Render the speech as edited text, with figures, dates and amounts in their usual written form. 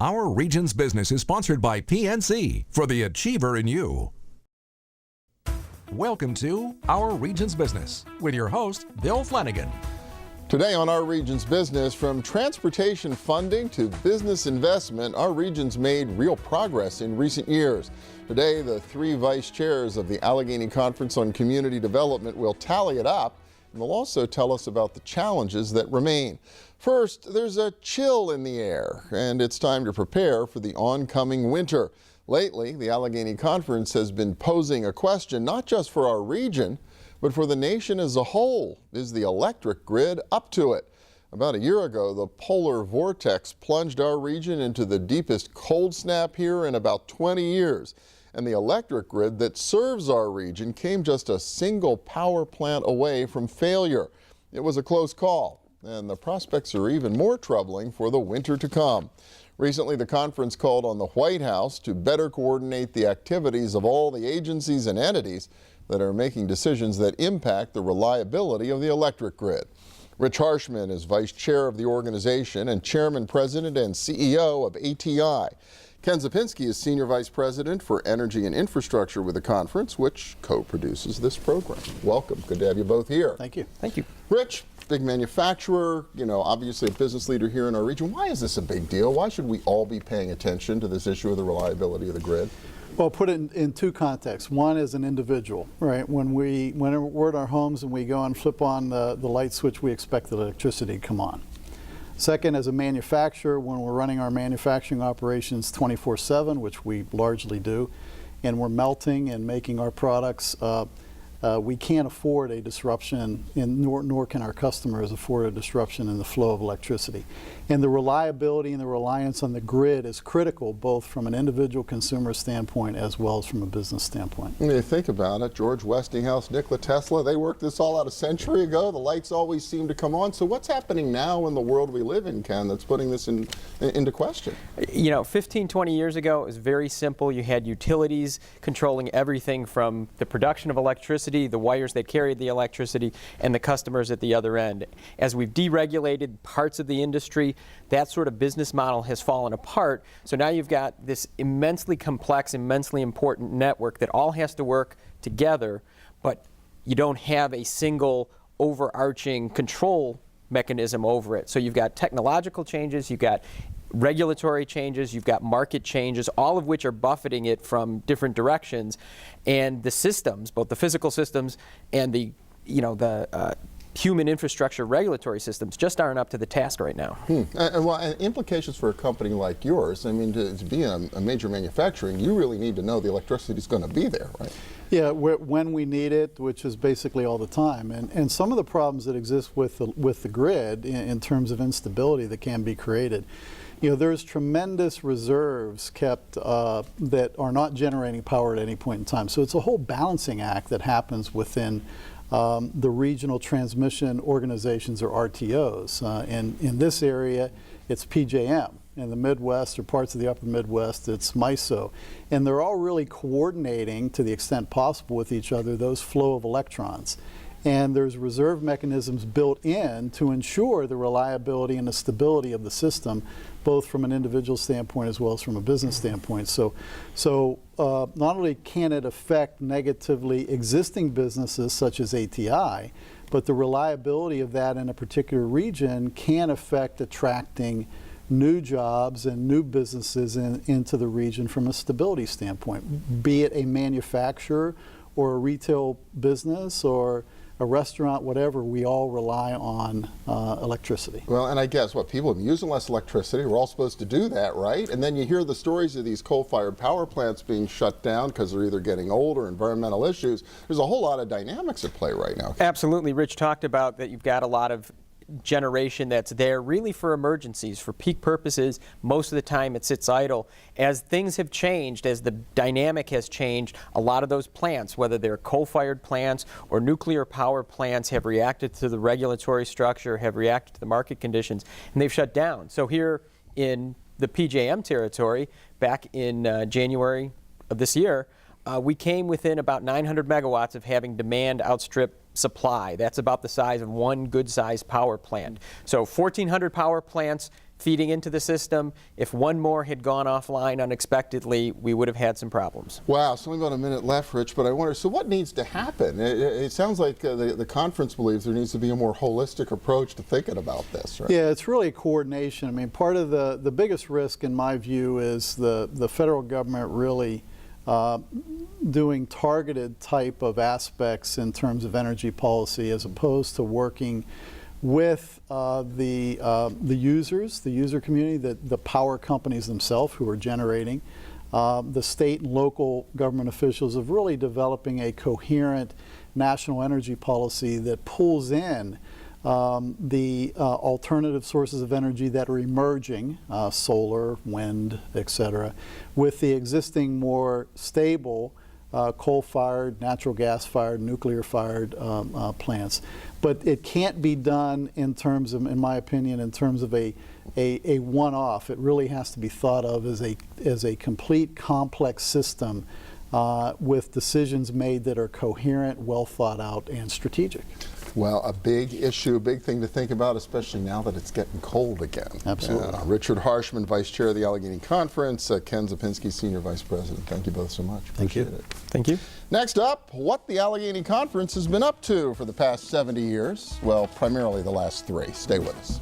Our Region's Business is sponsored by PNC for the Achiever in You. Welcome to Our Region's Business with your host, Bill Flanagan. Today on Our Region's Business, from transportation funding to business investment, our region's made real progress in recent years. Today, the three vice chairs of the Allegheny Conference on Community Development will tally it up, and they'll also tell us about the challenges that remain. First, there's a chill in the air, and it's time to prepare for the oncoming winter. Lately, the Allegheny Conference has been posing a question not just for our region, but for the nation as a whole. Is the electric grid up to it? About a year ago, the polar vortex plunged our region into the deepest cold snap here in about 20 years. And the electric grid that serves our region came just a single power plant away from failure. It was a close call, and the prospects are even more troubling for the winter to come. Recently, the conference called on the White House to better coordinate the activities of all the agencies and entities that are making decisions that impact the reliability of the electric grid. Rich Harshman is vice chair of the organization and chairman, president, and CEO of ATI. Ken Zapinski is senior vice president for energy and infrastructure with the conference, which co-produces this program. Welcome. Good to have you both here. Thank you. Thank you. Rich, big manufacturer, obviously a business leader here in our region. Why is this a big deal? Why should we all be paying attention to this issue of the reliability of the grid? Well, put it in two contexts. One is an individual, right? When we're at our homes and we go and flip on the light switch, we expect the electricity to come on. Second, as a manufacturer, when we're running our manufacturing operations 24/7, which we largely do, and we're melting and making our products, we can't afford a disruption, nor can our customers afford a disruption in the flow of electricity. And the reliability and the reliance on the grid is critical, both from an individual consumer standpoint as well as from a business standpoint. When you think about it, George Westinghouse, Nikola Tesla, they worked this all out a century ago. The lights always seem to come on. So what's happening now in the world we live in, Ken, that's putting this into question? 15, 20 years ago, it was very simple. You had utilities controlling everything from the production of electricity, the wires that carried the electricity, and the customers at the other end. As we've deregulated parts of the industry, that sort of business model has fallen apart. So now you've got this immensely complex, immensely important network that all has to work together, but you don't have a single overarching control mechanism over it. So you've got technological changes, you've got regulatory changes, you've got market changes, all of which are buffeting it from different directions. And the systems, both the physical systems and the human infrastructure regulatory systems, just aren't up to the task right now. And implications for a company like yours, I mean, to be a major manufacturing, you really need to know the electricity is going to be there, right? Yeah, when we need it, which is basically all the time. And some of the problems that exist with the grid in terms of instability that can be created, there's tremendous reserves kept that are not generating power at any point in time. So it's a whole balancing act that happens within the regional transmission organizations, or RTOs. And in this area, it's PJM. In the Midwest or parts of the upper Midwest, it's MISO. And they're all really coordinating, to the extent possible with each other, those flow of electrons. And there's reserve mechanisms built in to ensure the reliability and the stability of the system, both from an individual standpoint as well as from a business standpoint. So not only can it affect negatively existing businesses such as ATI, but the reliability of that in a particular region can affect attracting new jobs and new businesses into the region from a stability standpoint, be it a manufacturer or a retail business or a restaurant, whatever. We all rely on electricity. Well, and I guess people have been using less electricity. We're all supposed to do that, right? And then you hear the stories of these coal-fired power plants being shut down because they're either getting old or environmental issues. There's a whole lot of dynamics at play right now. Absolutely. Rich talked about that you've got a lot of generation that's there really for emergencies, for peak purposes. Most of the time it sits idle. As things have changed, as the dynamic has changed, a lot of those plants, whether they're coal-fired plants or nuclear power plants, have reacted to the regulatory structure, have reacted to the market conditions, and they've shut down. So here in the PJM territory, back in January of this year, we came within about 900 megawatts of having demand outstrip supply. That's about the size of one good-sized power plant. So 1,400 power plants feeding into the system. If one more had gone offline unexpectedly, we would have had some problems. Wow, so we've got a minute left, Rich, but I wonder, so what needs to happen? It sounds like the conference believes there needs to be a more holistic approach to thinking about this, right? Yeah, it's really coordination. I mean, part of the biggest risk, in my view, is the federal government really doing targeted type of aspects in terms of energy policy as opposed to working with the users, the user community, the power companies themselves who are generating, the state and local government officials of really developing a coherent national energy policy that pulls in the alternative sources of energy that are emerging, solar, wind, etc., with the existing more stable coal-fired, natural gas-fired, nuclear-fired plants. But it can't be done in terms of, in my opinion, in terms of a one-off. It really has to be thought of as a complete complex system with decisions made that are coherent, well thought out, and strategic. Well, a big issue, a big thing to think about, especially now that it's getting cold again. Absolutely. Richard Harshman, Vice Chair of the Allegheny Conference, Ken Zapinski, Senior Vice President. Thank you both so much. Thank you. Appreciate it. Thank you. Next up, what the Allegheny Conference has been up to for the past 70 years. Well, primarily the last 3. Stay with us.